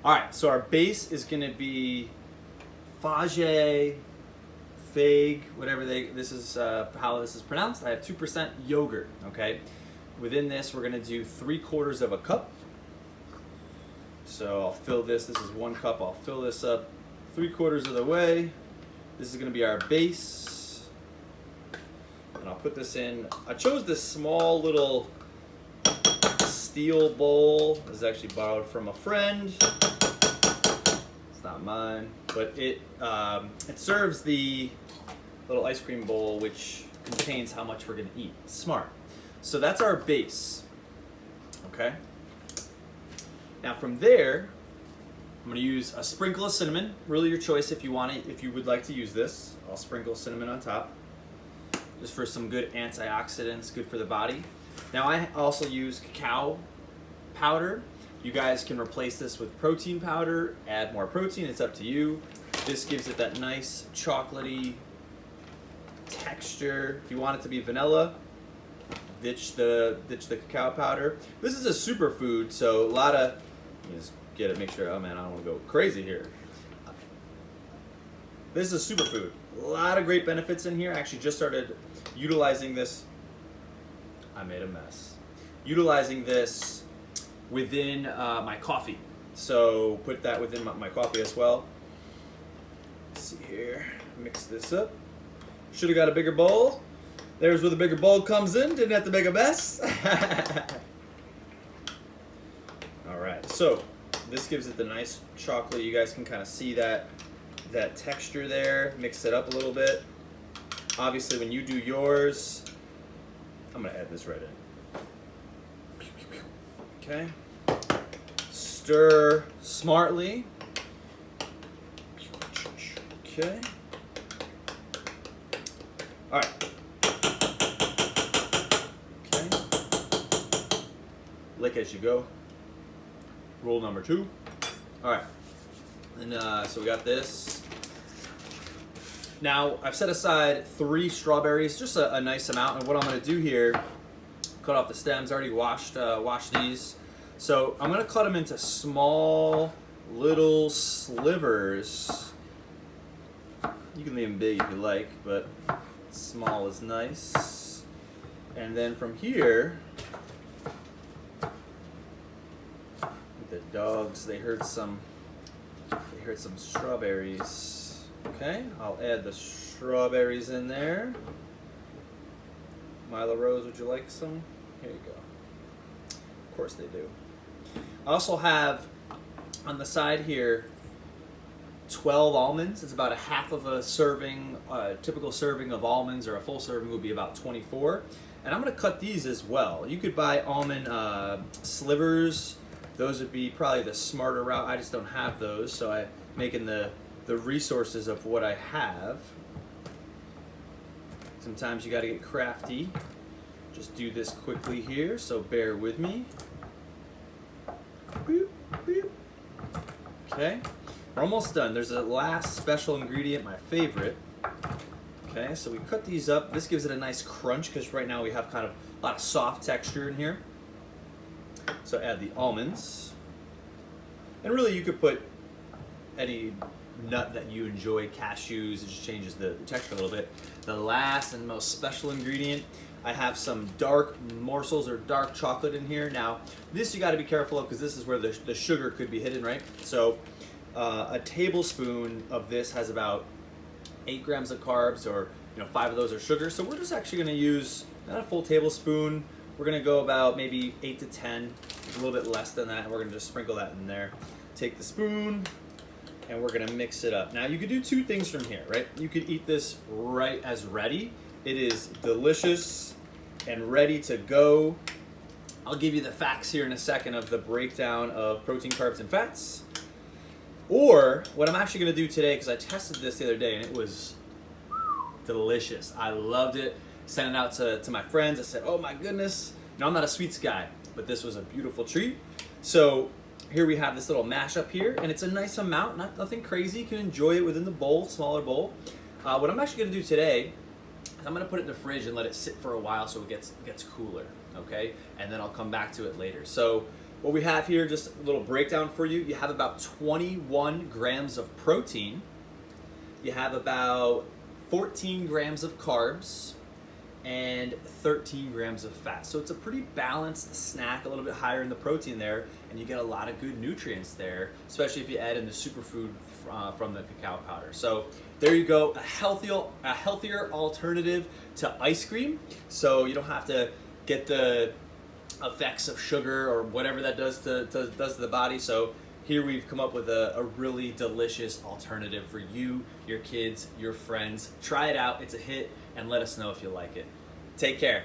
All right, so our base is going to be Fage, Fage, whatever this is how this is pronounced. I have 2% yogurt, okay? Within this, we're going to do 3/4 of a cup. So I'll fill this. This is 1 cup. I'll fill this up 3/4 of the way. This is going to be our base. And I'll put this in. I chose this small little steel bowl. This is actually borrowed from a friend. It's not mine, but it serves the little ice cream bowl, which contains how much we're going to eat. Smart. So that's our base. Okay. Now from there, I'm going to use a sprinkle of cinnamon. Really your choice if you want it, if you would like to use this. I'll sprinkle cinnamon on top, just for some good antioxidants, good for the body. Now I also use cacao powder. You guys can replace this with protein powder, add more protein, it's up to you. This gives it that nice chocolatey texture. If you want it to be vanilla, ditch the cacao powder. This is a superfood, so a lot of, just get it, make sure, oh man, I don't want to go crazy here. This is a superfood. A lot of great benefits in here. I actually just started utilizing this. I made a mess. Utilizing this within my coffee. So put that within my coffee as well. Let's see here, mix this up. Should have got a bigger bowl. There's where the bigger bowl comes in. Didn't have to make a mess. All right, so this gives it the nice chocolate. You guys can kind of see that texture there. Mix it up a little bit. Obviously, when you do yours, I'm gonna add this right in. Okay. Stir smartly. Okay. All right. Okay. Lick as you go. Rule number 2. All right. And so we got this. Now I've set aside 3 strawberries, just a nice amount. And what I'm going to do here, cut off the stems. I already washed these. So I'm going to cut them into small little slivers. You can leave them big if you like, but small is nice. And then from here, the dogs, they heard some strawberries. Okay, I'll add the strawberries in there. Milo Rose, would you like some? Here you go. Of course they do. I also have on the side here 12 almonds. It's about a half of a serving. Typical serving of almonds, or a full serving, would be about 24. And I'm going to cut these as well. You could buy almond slivers. Those would be probably the smarter route. I just don't have those, so I'm making the resources of what I have. Sometimes you got to get crafty. Just do this quickly here, so bear with me. Boop, boop. Okay, we're almost done. There's a last special ingredient, my favorite. Okay, so we cut these up. This gives it a nice crunch, because right now we have kind of a lot of soft texture in here. So add the almonds. And really you could put any nut that you enjoy, cashews. It just changes the texture a little bit. The last and most special ingredient, I have some dark morsels or dark chocolate in here. Now, this you got to be careful of, because this is where the sugar could be hidden, right? So a tablespoon of this has about 8 grams of carbs, or 5 of those are sugar. So we're just actually going to use not a full tablespoon. We're going to go about maybe 8 to 10, a little bit less than that, and we're going to just sprinkle that in there. Take the spoon, and we're going to mix it up. Now, you could do 2 things from here, right? You could eat this right as ready. It is delicious and ready to go. I'll give you the facts here in a second of the breakdown of protein, carbs, and fats. Or what I'm actually going to do today, because I tested this the other day, and it was delicious. I loved it. Sent it out to my friends. I said, oh my goodness. Now, I'm not a sweets guy, but this was a beautiful treat. So here we have this little mashup here, and it's a nice amount, nothing crazy. You can enjoy it within the bowl, smaller bowl. What I'm actually going to do today is I'm going to put it in the fridge and let it sit for a while so it gets cooler, okay? And then I'll come back to it later. So what we have here, just a little breakdown for you. You have about 21 grams of protein. You have about 14 grams of carbs and 13 grams of fat. So it's a pretty balanced snack, a little bit higher in the protein there, and you get a lot of good nutrients there, especially if you add in the superfood from the cacao powder. So there you go, a healthier alternative to ice cream. So you don't have to get the effects of sugar or whatever that does to the body. So here we've come up with a really delicious alternative for you, your kids, your friends. Try it out, it's a hit, and let us know if you like it. Take care.